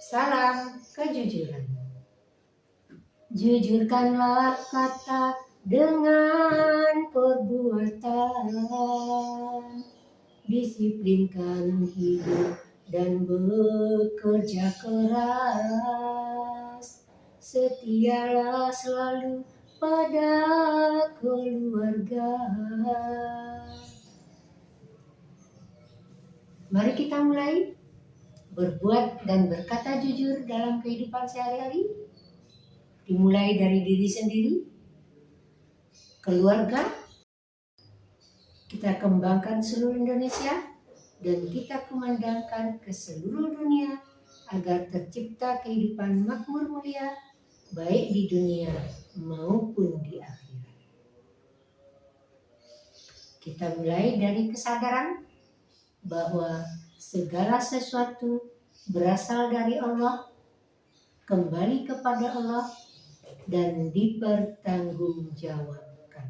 Salam kejujuran. Jujurkanlah kata dengan perbuatan, disiplinkan hidup dan bekerja keras. Setialah selalu pada keluarga. Mari kita mulai berbuat dan berkata jujur dalam kehidupan sehari-hari. Dimulai dari diri sendiri, keluarga, kita kembangkan seluruh Indonesia, dan kita kumandangkan ke seluruh dunia agar tercipta kehidupan makmur mulia, baik di dunia maupun di akhirat. Kita mulai dari kesadaran bahwa segala sesuatu berasal dari Allah, kembali kepada Allah, dan dipertanggungjawabkan.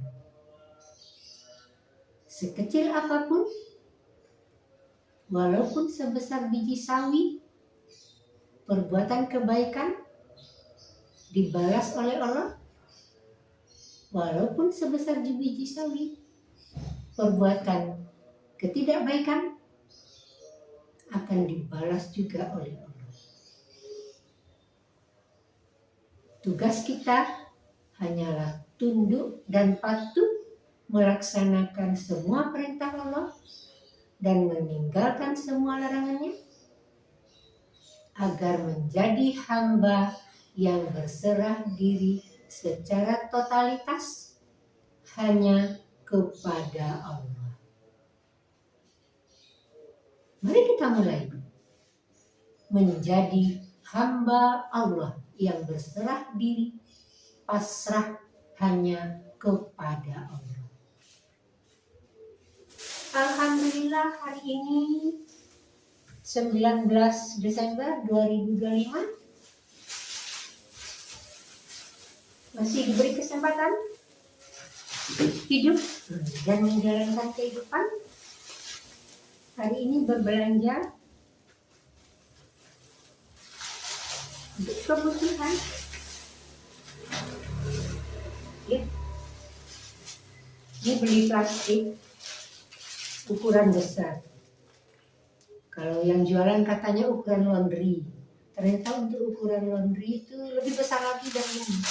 Sekecil apapun, walaupun sebesar biji sawi, perbuatan kebaikan dibalas oleh Allah. Walaupun sebesar biji sawi, perbuatan ketidakbaikan akan dibalas juga oleh Allah. Tugas kita hanyalah tunduk dan patuh melaksanakan semua perintah Allah dan meninggalkan semua larangannya, agar menjadi hamba yang berserah diri secara totalitas hanya kepada Allah. Mari kita mulai menjadi hamba Allah yang berserah diri, pasrah hanya kepada Allah. Alhamdulillah, hari ini 19 Desember 2025 masih diberi kesempatan hidup dan menjalankan kehidupan. Hari ini berbelanja untuk kebutuhan. Ya. Ini beli plastik ukuran besar. Kalau yang jualan katanya ukuran laundry. Ternyata untuk ukuran laundry itu lebih besar lagi dari ini.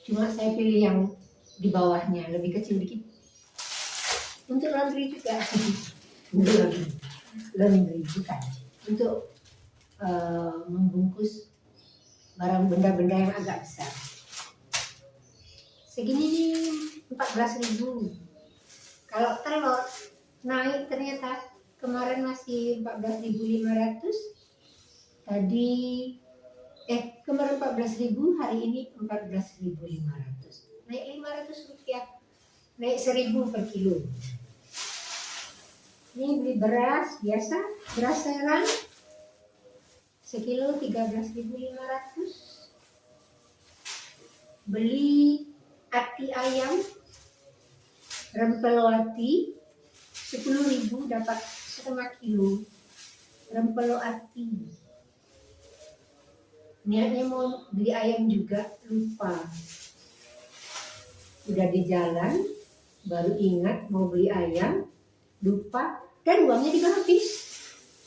Cuma saya pilih yang di bawahnya, lebih kecil dikit. Untuk laundry juga. Laundry bukan. Untuk membungkus barang benda-benda yang agak besar. Segini nih 14.000. Kalau telur naik ternyata, kemarin masih 14.500. Kemarin 14.000, hari ini 14.500. Naik 500 rupiah. Naik 1.000 per kilo. Ini beli beras biasa, beras serang sekilo 13.500. Beli ati ayam rempelo ati 10.000 dapat setengah kilo rempelo ati. Niatnya mau beli ayam juga, lupa. Udah di jalan baru ingat mau beli ayam, lupa, dan uangnya juga habis.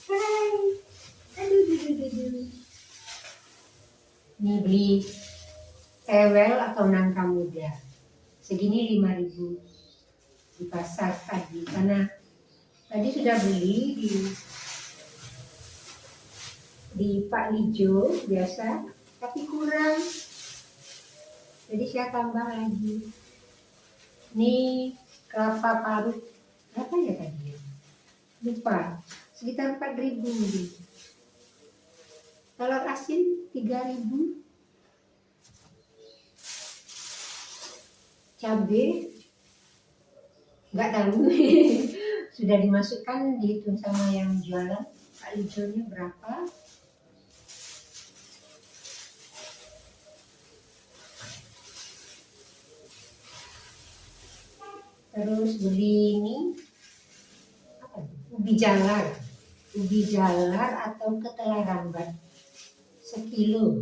Hai. Aduh. Ini beli tewel atau nangka muda. Segini 5.000 di pasar tadi. Karena tadi sudah beli di Pak Lijo biasa, tapi kurang. Jadi saya tambah lagi. Ini kelapa parut. Berapa ya tadi? Lupa. Sekitar 4.000. Telur asin 3.000. Cabai nggak tahu. Sudah dimasukkan, dihitung sama yang jualan. Pak Lijonya berapa? Terus beli ini apa? Ubi jalar ubi jalar atau ketela rambat sekilo.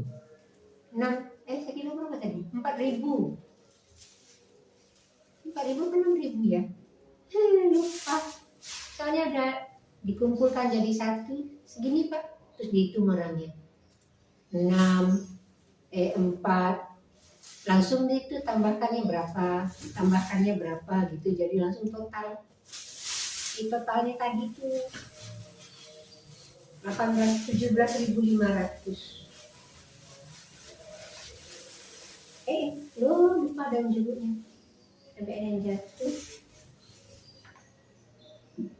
Sekilo berapa tadi? 4.000. 4.000 ke 6.000 ya? Lupa. Soalnya ada dikumpulkan jadi satu. Segini Pak. Terus dihitung orangnya. 6, 4. Langsung itu tambahkannya berapa gitu. Jadi langsung total. Di totalnya tadi tuh 17.500. Lupa daun jeruknya. Sampai yang jatuh.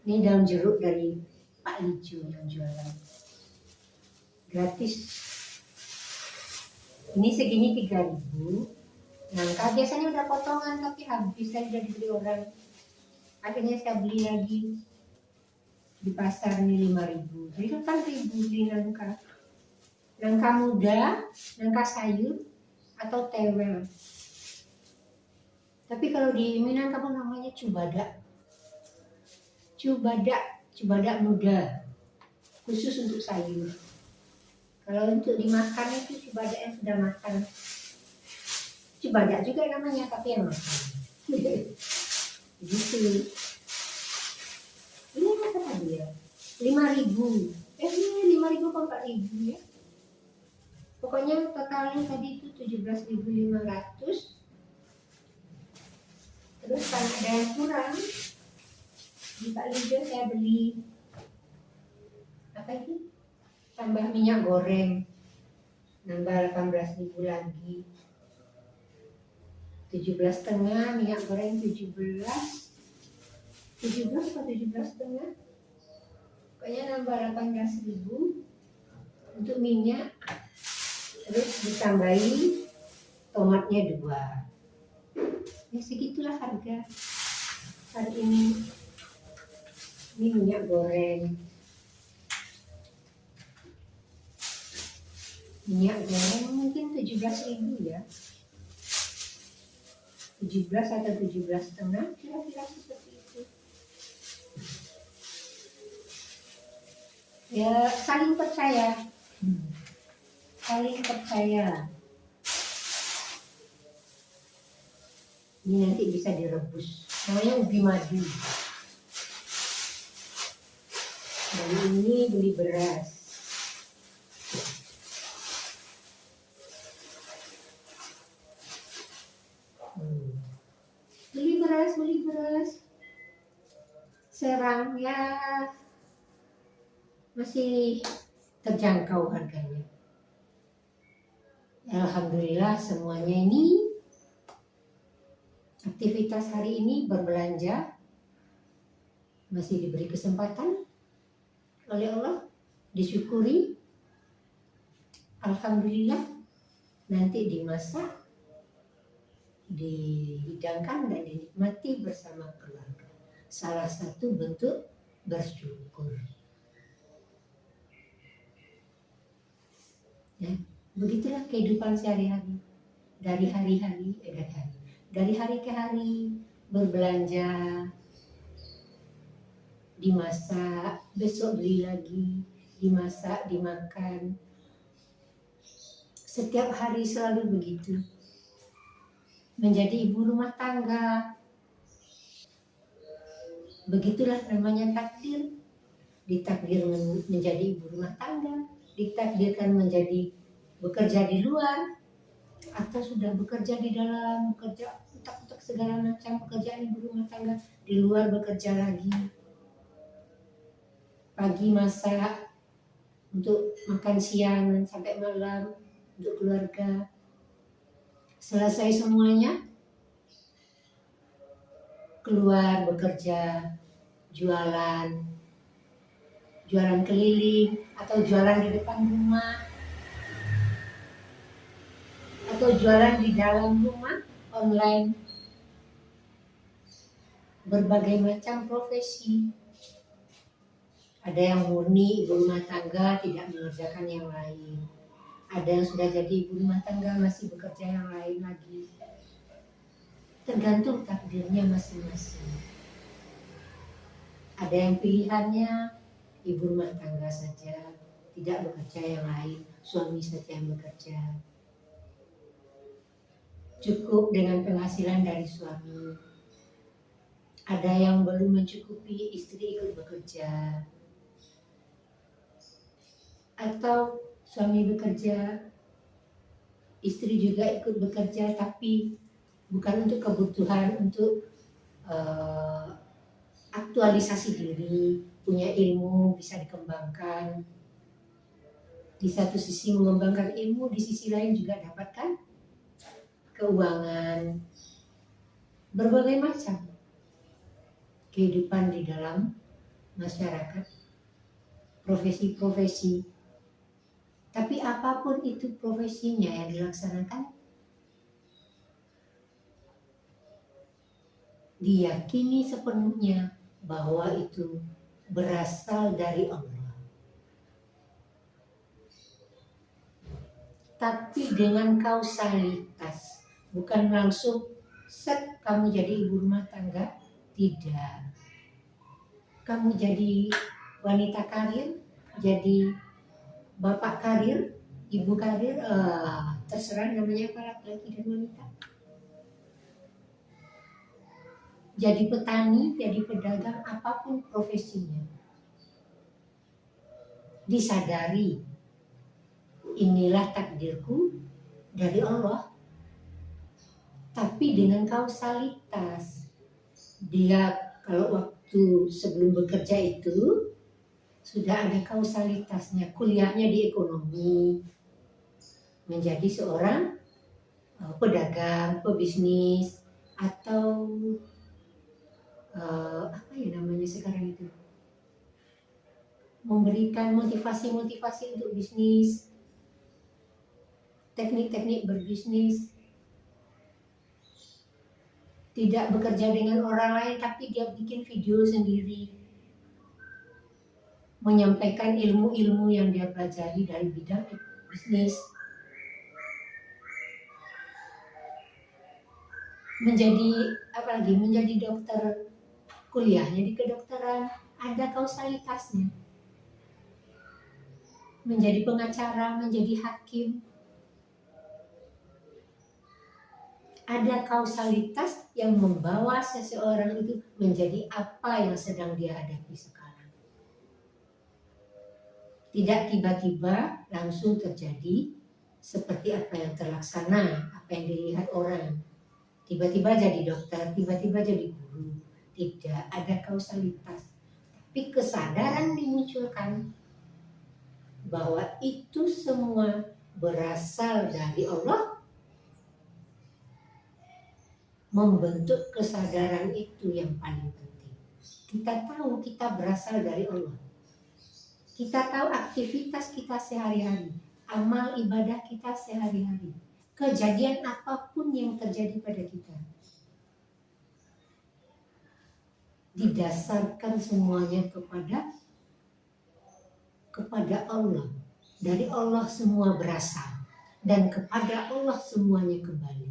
Ini daun jeruk dari Pak Lijo yang jualan. Gratis. Ini segini 3.000. Nangka biasanya udah potongan tapi habis saya udah dibeli orang. Akhirnya saya beli lagi di pasar ini 5.000. Jadi kan 1.000 beli nangka. Nangka muda, nangka sayur atau tewel. Tapi kalau di Minangkabau namanya cubada. Cubada muda. Khusus untuk sayur. Kalau untuk dimakan itu cubada yang sudah makan. Cubada juga namanya tapi yang makan. Gitu. Ini apa tadi ya? 5.000. 5.000 atau 4.000 ya? Pokoknya totalnya tadi itu 17.500. Terus kalau ada yang kurang, di Pak Lijo saya beli apa itu? Tambah minyak goreng, nambah 18.000 lagi. 17,5 minyak goreng 17 atau 17,5. Pokoknya nambah 18.000 untuk minyak. Terus ditambahi tomatnya 2. Ya segitulah harga hari ini. Ini minyak goreng. Minyak goreng mungkin 17.000 ya. 17 atau 17,5 kira-kira seperti itu. Ya saling percaya. Saling percaya. Ini nanti bisa direbus. Namanya ubi madu. Dan ini beli beras. Beli beras. Serang ya masih terjangkau harganya. Alhamdulillah semuanya ini aktivitas hari ini berbelanja masih diberi kesempatan oleh Allah, disyukuri. Alhamdulillah nanti dimasak, dihidangkan dan dinikmati bersama keluarga. Salah satu bentuk bersyukur. Ya, begitulah kehidupan sehari-hari. Dari hari ke hari berbelanja, dimasak, besok beli lagi, dimasak, dimakan. Setiap hari selalu begitu. Menjadi ibu rumah tangga. Begitulah namanya takdir. Ditakdir menjadi ibu rumah tangga, ditakdirkan menjadi bekerja di luar, atau sudah bekerja di dalam, bekerja utak-utak segala macam pekerjaan ibu rumah tangga, di luar bekerja lagi. Pagi masak untuk makan siang dan sampai malam untuk keluarga. Selesai semuanya, keluar bekerja, jualan keliling, atau jualan di depan rumah, atau jualan di dalam rumah, online. Berbagai macam profesi. Ada yang murni ibu rumah tangga tidak mengerjakan yang lain. Ada yang sudah jadi ibu rumah tangga masih bekerja yang lain lagi. Tergantung takdirnya masing-masing. Ada yang pilihannya ibu rumah tangga saja, tidak bekerja yang lain, suami saja yang bekerja. Cukup dengan penghasilan dari suami. Ada yang belum mencukupi, istri ikut bekerja. Atau suami bekerja, istri juga ikut bekerja, tapi bukan untuk kebutuhan, untuk aktualisasi diri, punya ilmu bisa dikembangkan. Di satu sisi mengembangkan ilmu, di sisi lain juga dapatkan keuangan, berbagai macam kehidupan di dalam masyarakat, profesi-profesi. Tapi apapun itu profesinya yang dilaksanakan, diyakini sepenuhnya bahwa itu berasal dari Allah. Tapi dengan kausalitas, bukan langsung set kamu jadi ibu rumah tangga, tidak. Kamu jadi wanita karir, jadi bapak karir, ibu karir, terserah namanya apa, laki-laki dan wanita. Jadi petani, jadi pedagang, apapun profesinya. Disadari, inilah takdirku dari Allah. Tapi dengan kausalitas. Dia kalau waktu sebelum bekerja itu sudah ada kausalitasnya. Kuliahnya di ekonomi, menjadi seorang pedagang, pebisnis, atau apa ya namanya sekarang itu, memberikan motivasi-motivasi untuk bisnis, teknik-teknik berbisnis, tidak bekerja dengan orang lain tapi dia bikin video sendiri, menyampaikan ilmu-ilmu yang dia pelajari dari bidang bisnis. Menjadi apalagi menjadi dokter, kuliahnya di kedokteran, ada kausalitasnya. Menjadi pengacara, menjadi hakim, ada kausalitas yang membawa seseorang itu menjadi apa yang sedang dia hadapi sekarang. Tidak tiba-tiba langsung terjadi seperti apa yang terlaksana, apa yang dilihat orang. Tiba-tiba jadi dokter, tiba-tiba jadi guru. Tidak, ada kausalitas. Tapi kesadaran dimunculkan bahwa itu semua berasal dari Allah. Membentuk kesadaran itu yang paling penting. Kita tahu kita berasal dari Allah. Kita tahu aktivitas kita sehari-hari, amal ibadah kita sehari-hari, kejadian apapun yang terjadi pada kita, didasarkan semuanya kepada Allah. Dari Allah semua berasal, dan kepada Allah semuanya kembali.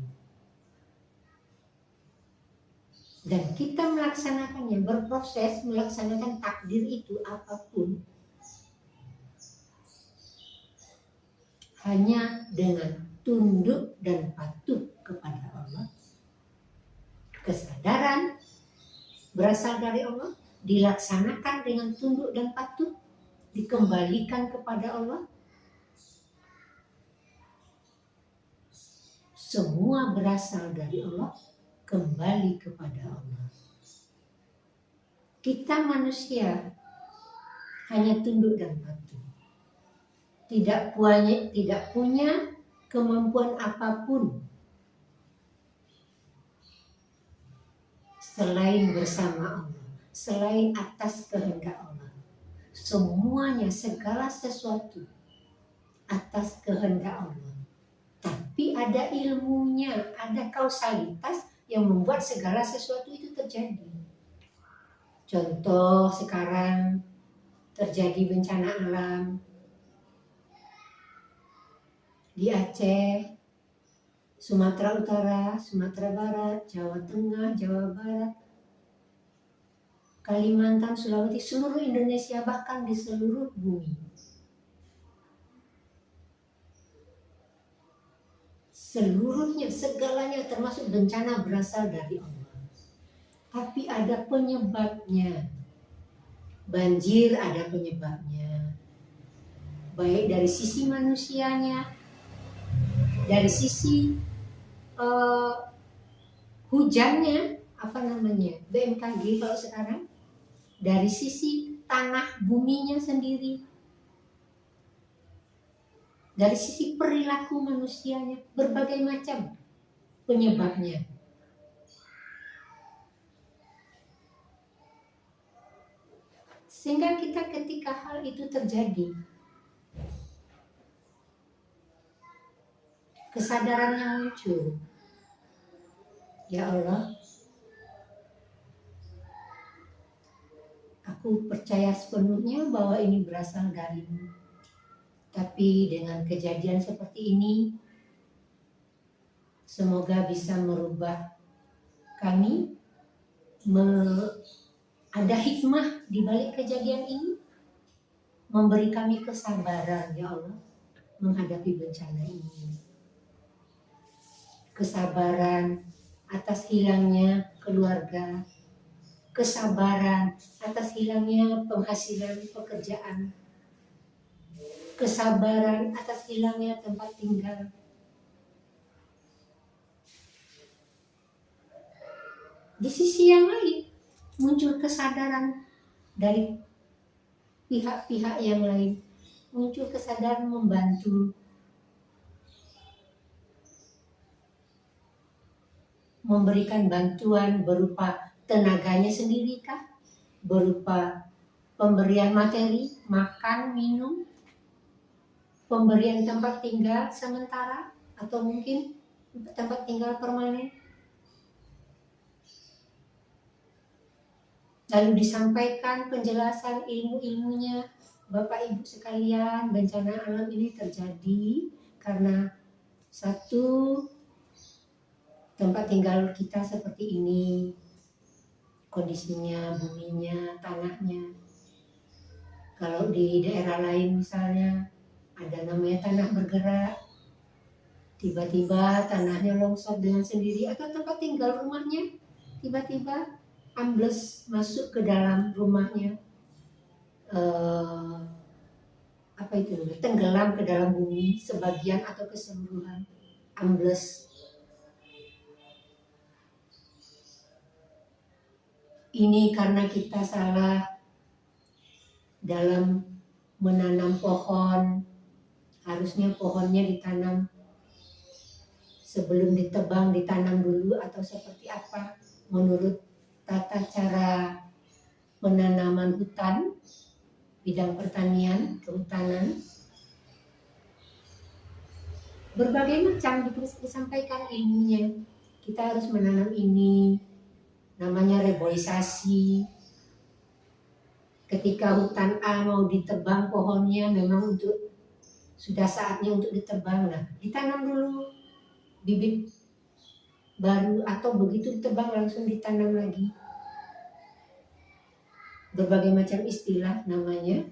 Dan kita melaksanakannya, berproses melaksanakan takdir itu apapun, hanya dengan tunduk dan patuh kepada Allah. Kesadaran berasal dari Allah, dilaksanakan dengan tunduk dan patuh, dikembalikan kepada Allah. Semua berasal dari Allah, kembali kepada Allah. Kita manusia hanya tunduk dan patuh. Tidak punya kemampuan apapun selain bersama Allah, selain atas kehendak Allah. Semuanya, segala sesuatu atas kehendak Allah. Tapi ada ilmunya, ada kausalitas yang membuat segala sesuatu itu terjadi. Contoh sekarang terjadi bencana alam di Aceh, Sumatera Utara, Sumatera Barat, Jawa Tengah, Jawa Barat, Kalimantan, Sulawesi, seluruh Indonesia, bahkan di seluruh bumi. Seluruhnya, segalanya termasuk bencana berasal dari Allah. Tapi ada penyebabnya. Banjir ada penyebabnya. Baik dari sisi manusianya, dari sisi hujannya, BMKG kalau sekarang, dari sisi tanah buminya sendiri, dari sisi perilaku manusianya, berbagai macam penyebabnya. Sehingga kita ketika hal itu terjadi, kesadaran yang muncul, ya Allah, aku percaya sepenuhnya bahwa ini berasal darimu. Tapi dengan kejadian seperti ini, semoga bisa merubah kami, ada hikmah di balik kejadian ini, memberi kami kesabaran, ya Allah, menghadapi bencana ini. Kesabaran atas hilangnya keluarga, kesabaran atas hilangnya penghasilan pekerjaan, kesabaran atas hilangnya tempat tinggal. Di sisi yang lain, muncul kesadaran dari pihak-pihak yang lain, muncul kesadaran membantu, memberikan bantuan berupa tenaganya sendiri kah, berupa pemberian materi, makan, minum, pemberian tempat tinggal sementara, atau mungkin tempat tinggal permanen. Lalu disampaikan penjelasan ilmu-ilmunya, Bapak Ibu sekalian, bencana alam ini terjadi karena satu, tempat tinggal kita seperti ini, kondisinya, buminya, tanahnya. Kalau di daerah lain misalnya ada namanya tanah bergerak, tiba-tiba tanahnya longsor dengan sendiri, atau tempat tinggal rumahnya tiba-tiba ambles masuk ke dalam rumahnya, tenggelam ke dalam bumi sebagian atau keseluruhan, ambles. Ini karena kita salah dalam menanam pohon. Harusnya pohonnya ditanam sebelum ditebang, ditanam dulu, atau seperti apa menurut tata cara penanaman hutan, bidang pertanian, kehutanan. Berbagai macam disampaikan ilmunya. Kita harus menanam ini, namanya reboisasi. Ketika hutan A mau ditebang pohonnya, memang sudah saatnya untuk ditebang. Nah, ditanam dulu bibit baru, atau begitu ditebang langsung ditanam lagi. Berbagai macam istilah namanya.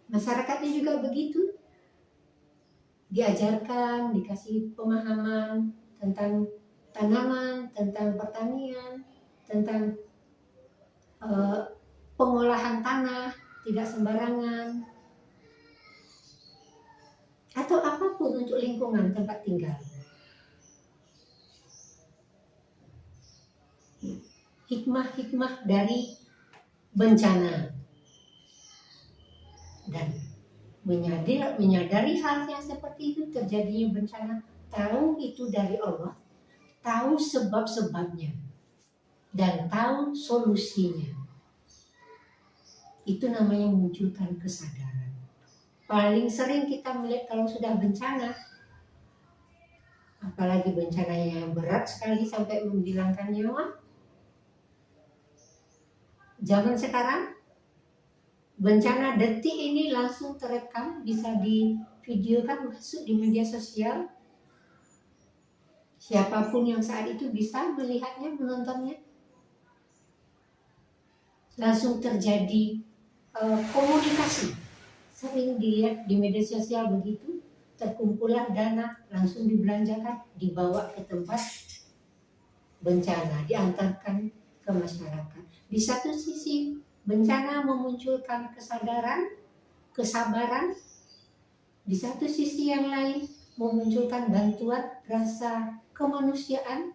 Masyarakatnya juga begitu. Diajarkan, dikasih pemahaman tentang tanaman, tentang pertanian, tentang pengolahan tanah, tidak sembarangan, atau apapun untuk lingkungan tempat tinggal. Hikmah-hikmah dari bencana, dan menyadari hal yang seperti itu, terjadinya bencana, tahu itu dari Allah, tahu sebab-sebabnya, dan tahu solusinya. Itu namanya munculkan kesadaran. Paling sering kita melihat kalau sudah bencana, apalagi bencana yang berat sekali sampai menghilangkan nyawa. Zaman sekarang, bencana detik ini langsung terekam, bisa divideokan, masuk di media sosial. Siapapun yang saat itu bisa melihatnya, menontonnya. langsung terjadi komunikasi. Sering dilihat di media sosial begitu, terkumpullah dana, langsung dibelanjakan, dibawa ke tempat bencana, diantarkan ke masyarakat. Di satu sisi, bencana memunculkan kesadaran, kesabaran. Di satu sisi yang lain, memunculkan bantuan, rasa kemanusiaan.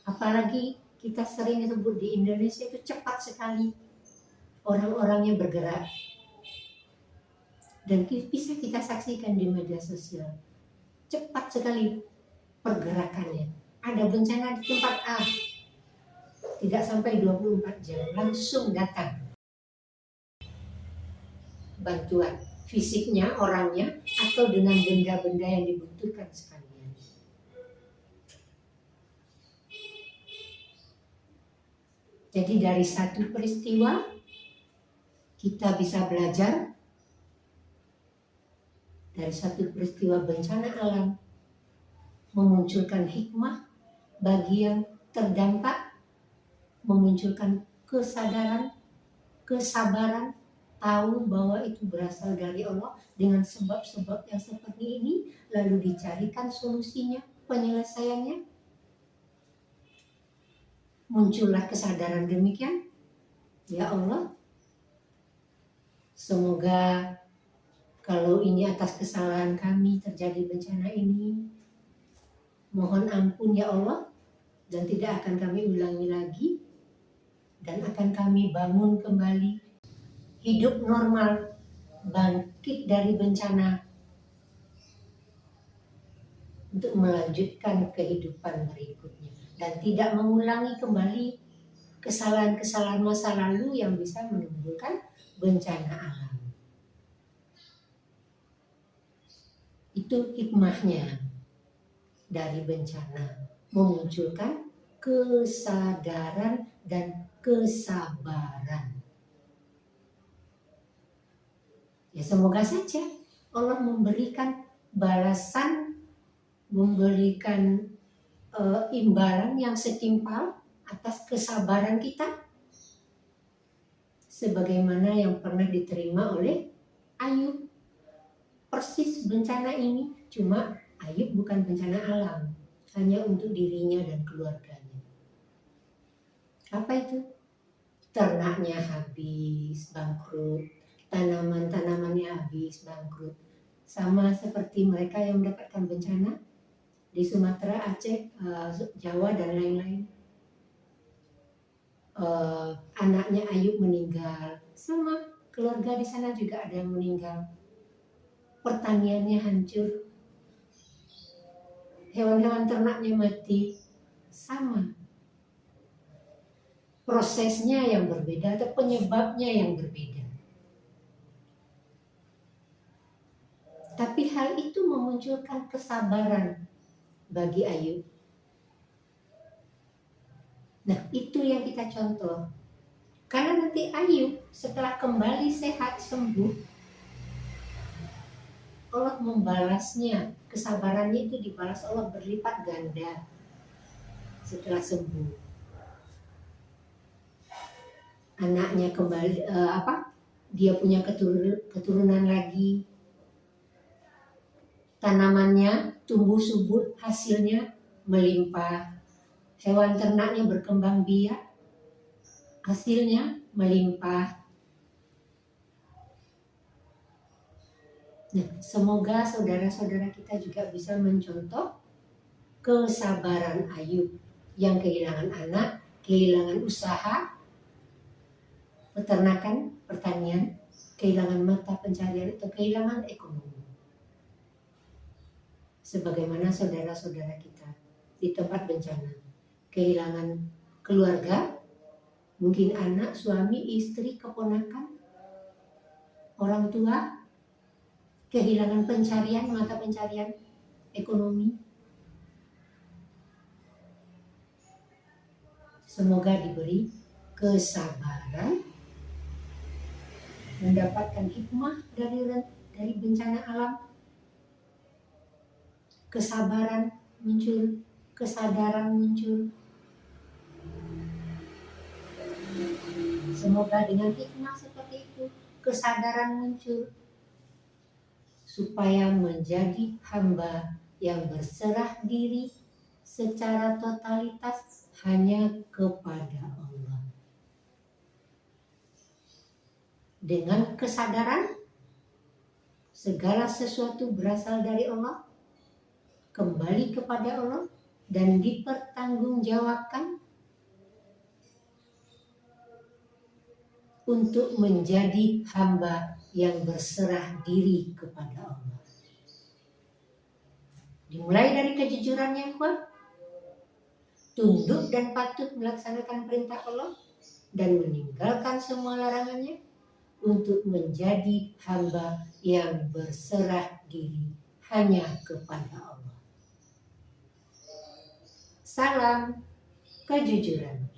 Apalagi kita sering disebut di Indonesia itu cepat sekali orang-orangnya bergerak. Dan bisa kita saksikan di media sosial. Cepat sekali pergerakannya. Ada bencana di tempat A, tidak sampai 24 jam, langsung datang bantuan fisiknya, orangnya, atau dengan benda-benda yang dibutuhkan sekalian. Jadi dari satu peristiwa kita bisa belajar, dari satu peristiwa bencana alam memunculkan hikmah bagi yang terdampak, memunculkan kesadaran, kesabaran, tahu bahwa itu berasal dari Allah dengan sebab-sebab yang seperti ini, lalu dicarikan solusinya, penyelesaiannya. Muncullah kesadaran demikian. Ya Allah, semoga kalau ini atas kesalahan kami terjadi bencana ini, mohon ampun ya Allah, dan tidak akan kami ulangi lagi, dan akan kami bangun kembali, hidup normal, bangkit dari bencana, untuk melanjutkan kehidupan berikutnya, dan tidak mengulangi kembali kesalahan-kesalahan masa lalu yang bisa menimbulkan bencana alam. Itu hikmahnya dari bencana, memunculkan kesadaran dan kesabaran. Ya semoga saja Allah memberikan balasan, memberikan imbalan yang setimpal atas kesabaran kita, sebagaimana yang pernah diterima oleh Ayub. Persis bencana ini, cuma Ayub bukan bencana alam, hanya untuk dirinya dan keluarganya. Apa itu? Ternaknya habis, bangkrut, tanaman-tanamannya habis, bangkrut. Sama seperti mereka yang mendapatkan bencana di Sumatera, Aceh, Jawa, dan lain-lain. Anaknya Ayub meninggal, sama keluarga di sana juga ada yang meninggal. Pertaniannya hancur, hewan-hewan ternaknya mati, sama. Prosesnya yang berbeda atau penyebabnya yang berbeda. Tapi hal itu memunculkan kesabaran bagi Ayub. Nah, itu yang kita contoh. Karena nanti Ayub setelah kembali sehat, sembuh, Allah membalasnya, kesabarannya itu dibalas Allah berlipat ganda setelah sembuh. Anaknya kembali, dia punya keturunan lagi, tanamannya tumbuh subur, hasilnya melimpah, hewan ternaknya berkembang biak, hasilnya melimpah. Nah, semoga saudara-saudara kita juga bisa mencontoh kesabaran Ayub yang kehilangan anak, kehilangan usaha, peternakan, pertanian, kehilangan mata pencarian atau kehilangan ekonomi. Sebagaimana saudara-saudara kita di tempat bencana, kehilangan keluarga, mungkin anak, suami, istri, keponakan, orang tua, kehilangan pencarian, mata pencarian, ekonomi. Semoga diberi kesabaran, mendapatkan hikmah dari bencana alam, kesabaran muncul, kesadaran muncul. Semoga dengan hikmah seperti itu, kesadaran muncul supaya menjadi hamba yang berserah diri secara totalitas hanya kepada Allah. Dengan kesadaran segala sesuatu berasal dari Allah, kembali kepada Allah, dan dipertanggungjawabkan untuk menjadi hamba yang berserah diri kepada Allah. Dimulai dari kejujuran yang kuat, tunduk dan patuh melaksanakan perintah Allah, dan meninggalkan semua larangannya untuk menjadi hamba yang berserah diri hanya kepada Allah. Salam kejujuran.